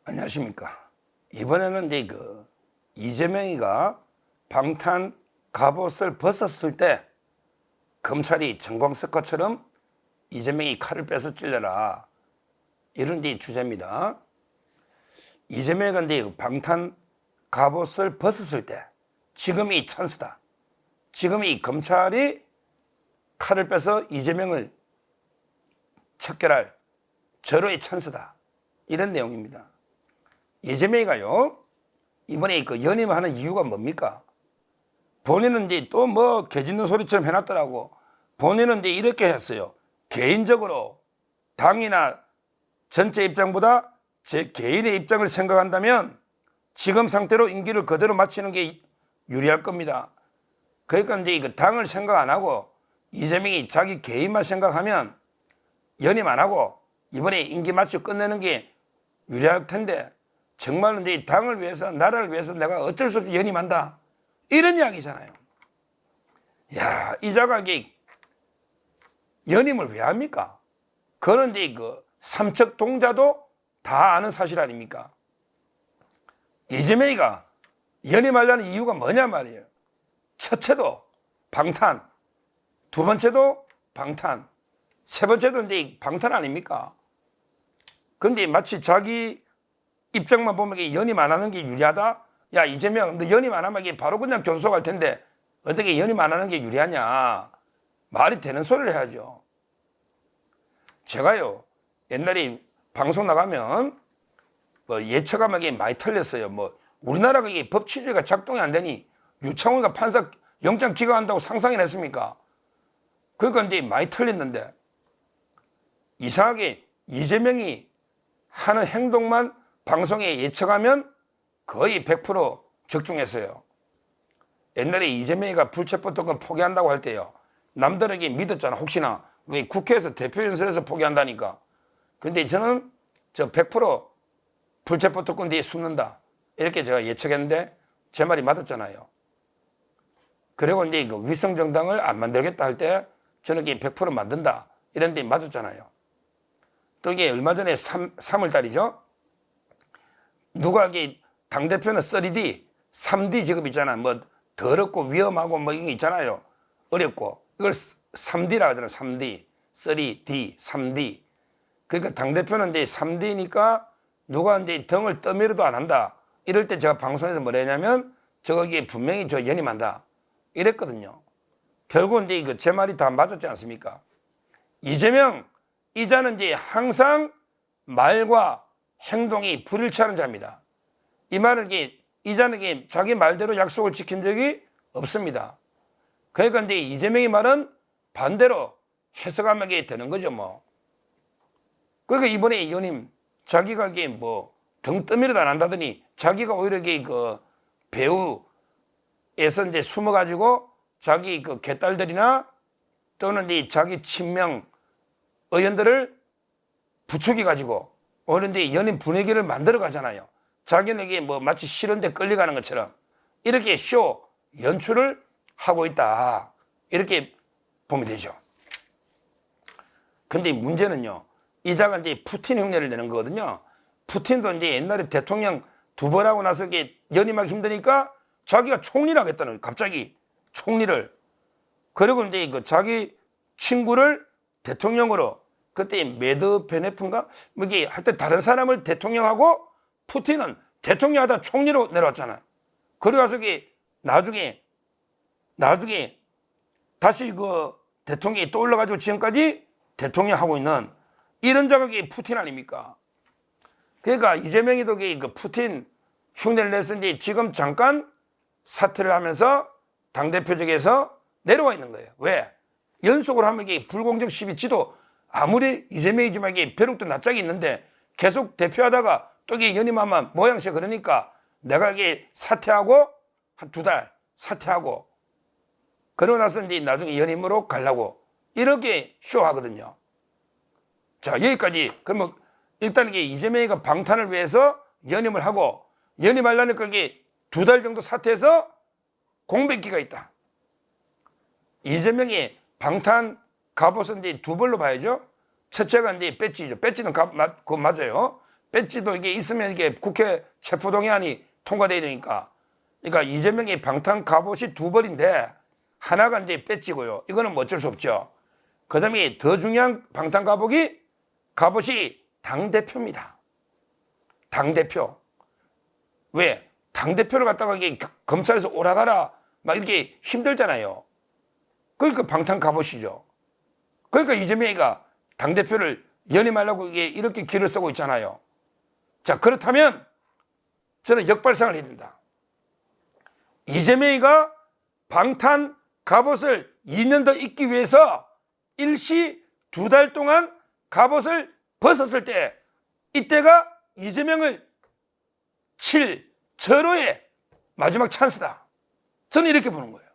안녕하십니까. 이번에는 이제 이재명이가 방탄 갑옷을 벗었을 때 검찰이 정광석화처럼 이재명이 칼을 빼서 찔러라, 이런 데 주제입니다. 이재명이가 이제 방탄 갑옷을 벗었을 때 지금이 찬스다. 지금이 검찰이 칼을 빼서 이재명을 척결할 절호의 찬스다, 이런 내용입니다. 이재명이가요, 이번에 연임하는 이유가 뭡니까? 본인은 이제 또 뭐 개짖는 소리처럼 해놨더라고. 본인은 이제 이렇게 했어요. 개인적으로 당이나 전체 입장보다 제 개인의 입장을 생각한다면 지금 상태로 임기를 그대로 마치는 게 유리할 겁니다. 그러니까 이제 당을 생각 안 하고 이재명이 자기 개인만 생각하면 연임 안 하고 이번에 임기 마치고 끝내는 게 유리할 텐데, 정말로 이제 당을 위해서, 나라를 위해서 내가 어쩔 수 없이 연임한다, 이런 이야기잖아요. 야, 이 자각이 연임을 왜 합니까? 그거는 이제 삼척 동자도 다 아는 사실 아닙니까? 이재명이가 연임하려는 이유가 뭐냐 말이에요. 첫째도 방탄, 두 번째도 방탄, 세 번째도 이제 방탄 아닙니까? 근데 마치 자기 입장만 보면 연임 안 하는 게 유리하다? 야, 이재명, 너 연임 안 하면 이게 바로 그냥 교도소 갈 텐데 어떻게 연임 안 하는 게 유리하냐? 말이 되는 소리를 해야죠. 제가요, 옛날에 방송 나가면 뭐 예측하면 이게 많이 틀렸어요. 뭐 우리나라가 이게 법 취지가 작동이 안 되니 유창훈이가 판사 영장 기각한다고 상상을 했습니까? 그러니까 이제 많이 틀렸는데, 이상하게 이재명이 하는 행동만 방송에 예측하면 거의 100% 적중했어요. 옛날에 이재명이가 불체포특권 포기한다고 할 때요, 남들에게 믿었잖아. 혹시나 왜 국회에서 대표연설에서 포기한다니까. 근데 저는 100% 불체포특권 뒤에 숨는다, 이렇게 제가 예측했는데 제 말이 맞았잖아요. 그리고 이제 위성정당을 안 만들겠다 할 때 저는 이게 100% 만든다, 이런 데 맞았잖아요. 또 이게 얼마 전에 3월 달이죠. 누가 이게 당대표는 3D, 3D 직업 있잖아. 뭐 더럽고 위험하고 뭐 이게 있잖아요. 어렵고. 이걸 3D라 하잖아요. 3D, 3D, 3D. 그러니까 당대표는 이제 3D니까 누가 이제 등을 떠밀어도 안 한다, 이럴 때 제가 방송에서 뭐라 했냐면 저거기에 분명히 저 연임한다, 이랬거든요. 결국은 이제 제 말이 다 맞았지 않습니까? 이재명, 이 자는 이제 항상 말과 행동이 불일치하는 자입니다. 이 말은 이 자는 자기 말대로 약속을 지킨 적이 없습니다. 그러니까 이제 이재명의 말은 반대로 해석하면 되는 거죠, 뭐. 그러니까 이번에 연임, 자기가 뭐 등 떠밀어도 안 한다더니 자기가 오히려 배우에서 이제 숨어가지고 자기 개딸들이나 또는 이제 자기 친명 의원들을 부추겨가지고 오히려 이제 연임 분위기를 만들어 가잖아요. 자기는 뭐 마치 싫은데 끌려가는 것처럼 이렇게 쇼 연출을 하고 있다, 이렇게 보면 되죠. 근데 문제는요, 이 자가 이제 푸틴 흉내를 내는 거거든요. 푸틴도 이제 옛날에 대통령 2번 하고 나서 연임하기 힘드니까 자기가 총리를 하겠다는 거예요. 갑자기 총리를. 그리고 이제 자기 친구를 대통령으로, 그때 메드베네프인가? 뭐 이게 하여튼 다른 사람을 대통령하고 푸틴은 대통령 하다 총리로 내려왔잖아요. 그래가서 나중에 다시 대통령이 또 올라가지고 지금까지 대통령 하고 있는 이런 자격이 푸틴 아닙니까? 그러니까 이재명이도 푸틴 흉내를 냈는지 지금 잠깐 사퇴를 하면서 당대표직에서 내려와 있는 거예요. 왜? 연속으로 하면 불공정 시비 지도, 아무리 이재명이지만 벼룩도 낯짝이 있는데 계속 대표하다가 또 연임하면 모양새 그러니까 내가 사퇴하고 한 2달 사퇴하고 그러고 나서 이제 나중에 연임으로 가려고 이렇게 쇼하거든요. 자, 여기까지. 그러면 일단 이재명이가 방탄을 위해서 연임을 하고, 연임하려니까 2달 정도 사퇴해서 공백기가 있다. 이재명이 방탄 갑옷은 이제 2벌로 봐야죠. 첫째가 이제 배지죠. 배지는 그거 맞아요. 배지도 이게 있으면 이게 국회 체포동의안이 통과돼야 되니까. 그러니까 이재명이 방탄 갑옷이 두 벌인데 하나가 이제 배지고요. 이거는 뭐 어쩔 수 없죠. 그다음에 더 중요한 방탄 갑옷이 당대표입니다. 당대표. 왜? 당대표를 갖다가 이게 검찰에서 오라가라 막 이렇게 힘들잖아요. 그러니까 방탄 갑옷이죠. 그러니까 이재명이가 당대표를 연임하려고 이렇게 길을 쓰고 있잖아요. 자, 그렇다면 저는 역발상을 해야 된다. 이재명이가 방탄 갑옷을 2년 더 입기 위해서 일시 2달 동안 갑옷을 벗었을 때 이때가 이재명을 칠 절호의 마지막 찬스다. 저는 이렇게 보는 거예요.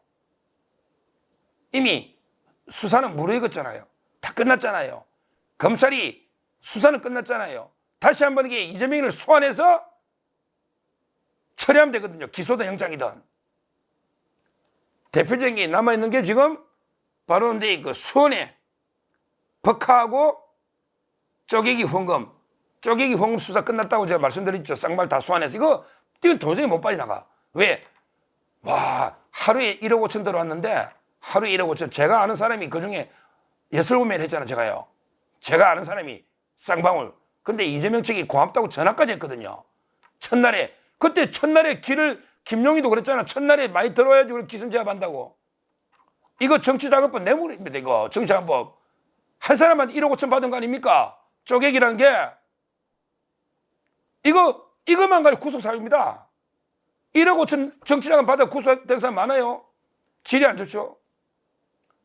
이미 수사는 무르익었잖아요. 다 끝났잖아요. 검찰이 수사는 끝났잖아요. 다시 한번 이게 이재명을 소환해서 처리하면 되거든요. 기소든 영장이든. 대표적인 게 남아있는 게 지금 바로 이제 그 수원에 법카하고 쪼개기 후원금 수사 끝났다고 제가 말씀드렸죠. 쌍발 다 소환해서. 이건 도저히 못 빠져나가. 왜? 와, 하루에 1억 5천 들어왔는데 하루에 1억 5천. 제가 아는 사람이 그중에 예술구매를 했잖아요. 제가 아는 사람이 쌍방울. 근데 이재명 측이 고맙다고 전화까지 했거든요. 그때 첫날에 김용희도 그랬잖아. 첫날에 많이 들어와야지 우리 기선제압한다고. 이거 정치자금법 뇌물입니다. 이거 정치자금법. 한 사람한테 1억 5천 받은 거 아닙니까? 쪼개기란 게. 이거만 가지고 구속사유입니다. 1억 5천 정치자금 받아 구속된 사람 많아요. 질이 안 좋죠.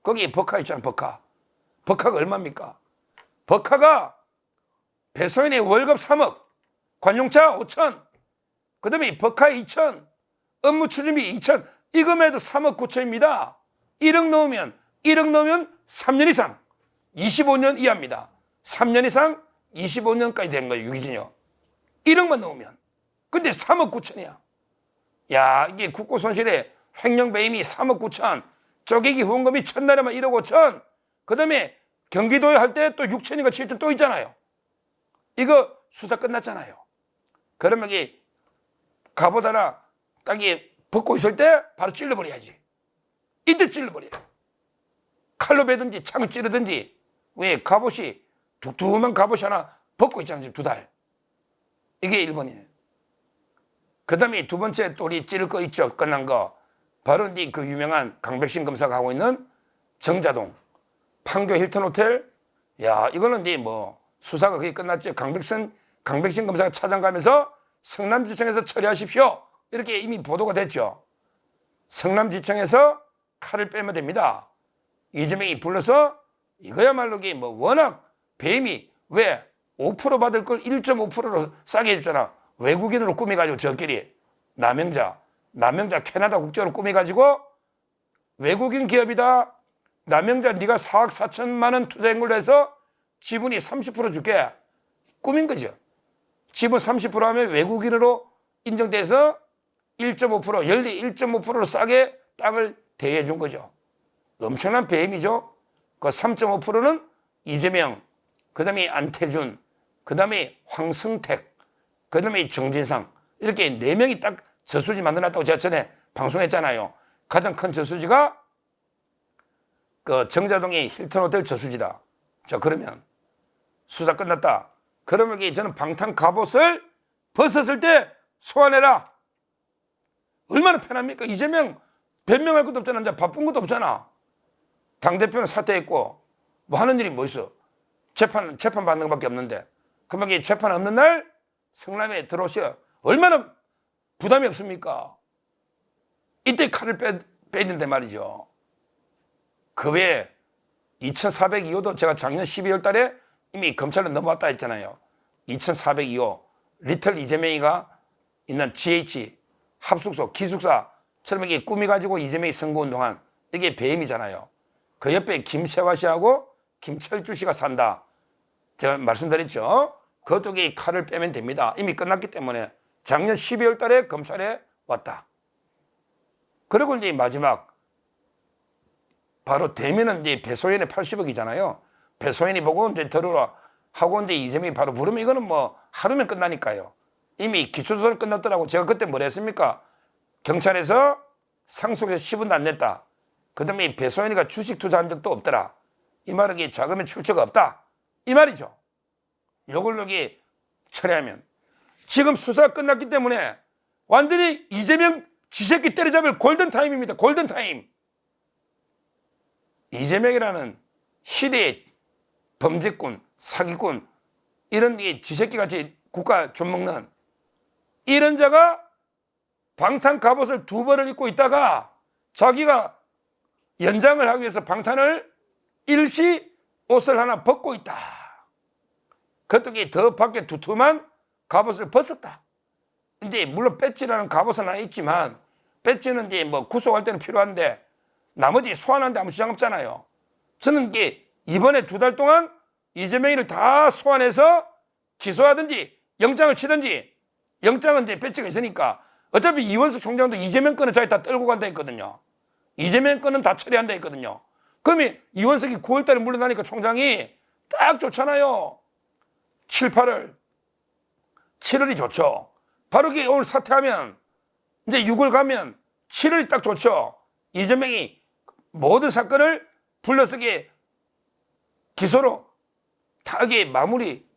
거기 법카 있잖아. 법카가 얼마입니까? 법카가 배소연의 월급 3억, 관용차 5천, 그 다음에 법카 2천, 업무 추진비 2천, 이거만 해도 3억 9천입니다. 1억 넣으면 3년 이상, 25년 이하입니다. 3년 이상 25년까지 되는 거예요. 유기징역. 1억만 넣으면. 근데 3억 9천이야. 야, 이게 국고 손실에 횡령 배임이 3억 9천, 쪼개기 후원금이 첫날에만 1억 5천, 그 다음에 경기도에 할 때 또 6천인가 7천 또 있잖아요. 이거 수사 끝났잖아요. 그러면 이게 갑옷 하나 딱이 벗고 있을 때 바로 찔러버려야지. 이때 찔러버려요. 칼로 베든지 창을 찌르든지. 왜? 갑옷이 두툼한 갑옷이 하나 벗고 있잖아요. 지금 2달. 이게 1번이에요. 그 다음에 두 번째 또 우리 찌를 거 있죠. 끝난 거. 바로 이제 그 유명한 강백신 검사가 하고 있는 정자동 판교 힐튼 호텔. 야, 이거는 이제 뭐 수사가 거의 끝났죠. 강백신 검사가 찾아가면서 성남지청에서 처리하십시오. 이렇게 이미 보도가 됐죠. 성남지청에서 칼을 빼면 됩니다. 이재명이 불러서 이거야말로 뭐 워낙 배임이 왜 5% 받을 걸 1.5%로 싸게 해줬잖아. 외국인으로 꾸며가지고 저끼리 남영자 캐나다 국적으로 꾸며가지고 외국인 기업이다. 남영자 네가 4억 4천만 원 투자한 걸로 해서 지분이 30% 줄게. 꾸민 거죠. 지분 30% 하면 외국인으로 인정돼서 1.5% 연리 1.5%로 싸게 땅을 대여해 준 거죠. 엄청난 배임이죠. 그 3.5%는 이재명, 그 다음에 안태준, 그 다음에 황승택, 그 다음에 정진상, 이렇게 4명이 딱 저수지 만들어놨다고 제가 전에 방송했잖아요. 가장 큰 저수지가 그 정자동의 힐튼 호텔 저수지다. 자, 그러면 수사 끝났다. 그러면 저는 방탄 갑옷을 벗었을 때 소환해라. 얼마나 편합니까? 이재명 변명할 것도 없잖아. 이제 바쁜 것도 없잖아. 당대표는 사퇴했고 뭐 하는 일이 뭐 있어? 재판 받는 것밖에 없는데. 그러면 재판 없는 날 성남에 들어오셔. 얼마나 부담이 없습니까? 이때 칼을 빼야 된단 말이죠. 그 외에 2402호도 제가 작년 12월 달에 이미 검찰로 넘어왔다 했잖아요. 2402호 리틀 이재명이가 있는 GH 합숙소 기숙사처럼 이게 꾸며가지고 이재명이 선거운동한 이게 배임이잖아요. 그 옆에 김세화 씨하고 김철주 씨가 산다. 제가 말씀드렸죠. 그것도 칼을 빼면 됩니다. 이미 끝났기 때문에 작년 12월 달에 검찰에 왔다. 그리고 이제 마지막 바로 대면은 이제 배소연의 80억이잖아요. 배소연이 보고 이제 들어라. 하고 이제 이재명이 바로 부르면 이거는 뭐 하루면 끝나니까요. 이미 기초조사는 끝났더라고. 제가 그때 뭘 했습니까? 경찰에서 상속에서 10원도 안 냈다. 그 다음에 배소연이가 주식 투자한 적도 없더라. 이 말은 이게 자금의 출처가 없다. 이 말이죠. 요걸 여기 처리하면. 지금 수사가 끝났기 때문에 완전히 이재명 지새끼 때려잡을 골든타임입니다. 골든타임. 이재명이라는 희대의 범죄꾼, 사기꾼, 이런 지새끼같이 국가 좀먹는 이런 자가 방탄 갑옷을 2벌을 입고 있다가 자기가 연장을 하기 위해서 방탄을 일시 옷을 하나 벗고 있다. 그때 더 밖에 두툼한 갑옷을 벗었다. 이제 물론 배지라는 갑옷은 하나 있지만 배지는 이제 뭐 구속할 때는 필요한데 나머지 소환하는데 아무 지장 없잖아요. 저는 이게 이번에 2달 동안 이재명이를 다 소환해서 기소하든지 영장을 치든지, 영장은 이제 배지가 있으니까 어차피 이원석 총장도 이재명 건은 자기 다 떨고 간다 했거든요. 이재명 건은 다 처리한다 했거든요. 그러면 이원석이 9월 달에 물러나니까 총장이 딱 좋잖아요. 7, 8월. 7월이 좋죠. 바로 오늘 사퇴하면 이제 6월 가면 7월이 딱 좋죠. 이재명이 모든 사건을 불러서게 기소로 타게 마무리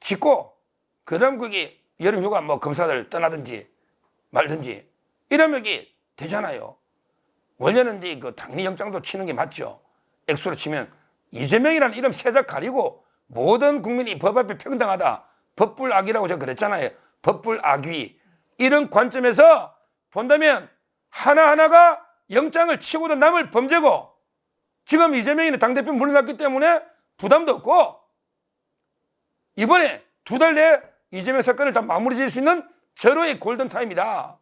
짓고 그다음 그게 여름휴가 뭐 검사들 떠나든지 말든지 이러면 이게 되잖아요. 원래는 이제 그 당연히 영장도 치는 게 맞죠. 액수로 치면 이재명이라는 이름 세작 가리고 모든 국민이 법 앞에 평등하다. 법불악위라고 제가 그랬잖아요. 법불악위. 이런 관점에서 본다면 하나하나가 영장을 치고도 남을 범죄고 지금 이재명이는 당대표 물러났기 때문에 부담도 없고 이번에 2달 내에 이재명 사건을 다 마무리 지을 수 있는 절호의 골든타임이다.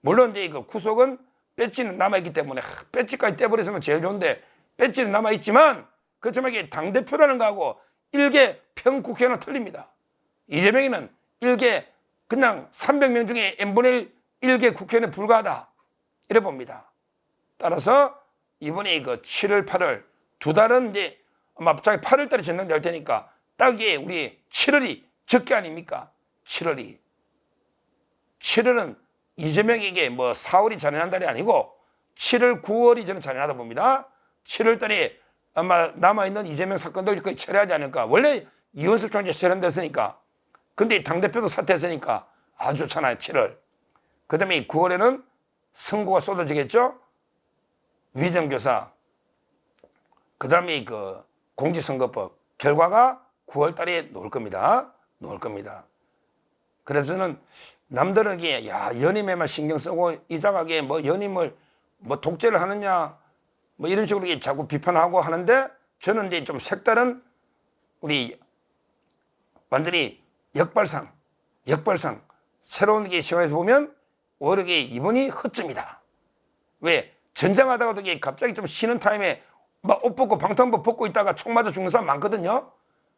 물론 이제 그 구속은 배지는 남아있기 때문에 배지까지 떼버렸으면 제일 좋은데 배지는 남아있지만 그렇지만 이게 당대표라는 거하고 일개 평국회의는 틀립니다. 이재명이는 일개 그냥 300명 중에 n분의 1개 국회의원에 불과하다. 이래 봅니다. 따라서 이번에 그 7월, 8월 2달은 이제 아마 자기 8월 달에 전당대회 할 테니까 딱 이게 우리 7월이 적게 아닙니까? 7월이. 7월은 이재명에게 뭐 4월이 잔인한 달이 아니고 7월, 9월이 저는 잔인하다 봅니다. 7월 달에 아마 남아있는 이재명 사건들 거의 처리하지 않을까. 원래 이원석 총재 처리됐으니까. 근데 당대표도 사퇴했으니까 아주 좋잖아요. 7월. 그 다음에 9월에는 선고가 쏟아지겠죠. 위정교사. 그 다음에 그 공직선거법. 결과가 9월 달에 나올 겁니다. 나올 겁니다. 그래서는 남들은 이게 연임에만 신경 쓰고 이상하게 뭐 연임을 뭐 독재를 하느냐 뭐 이런 식으로 자꾸 비판하고 하는데 저는 이제 좀 색다른 우리 완전히 역발상 새로운 게 시각에서 보면 오히려 이번이 허점이다. 왜? 전쟁하다가도 갑자기 좀 쉬는 타임에 막 옷 벗고 방탄복 벗고 있다가 총 맞아 죽는 사람 많거든요.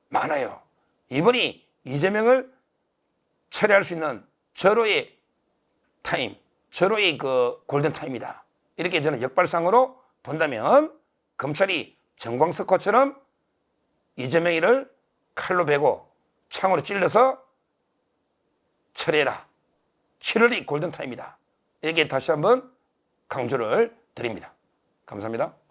많아요. 이번이 이재명을 처리할 수 있는 절호의 타임, 절호의 그 골든타임이다. 이렇게 저는 역발상으로 본다면 검찰이 정광석호처럼 이재명이를 칼로 베고 창으로 찔러서 처리해라. 7월이 골든타임이다. 이렇게 다시 한번 강조를 드립니다. 감사합니다.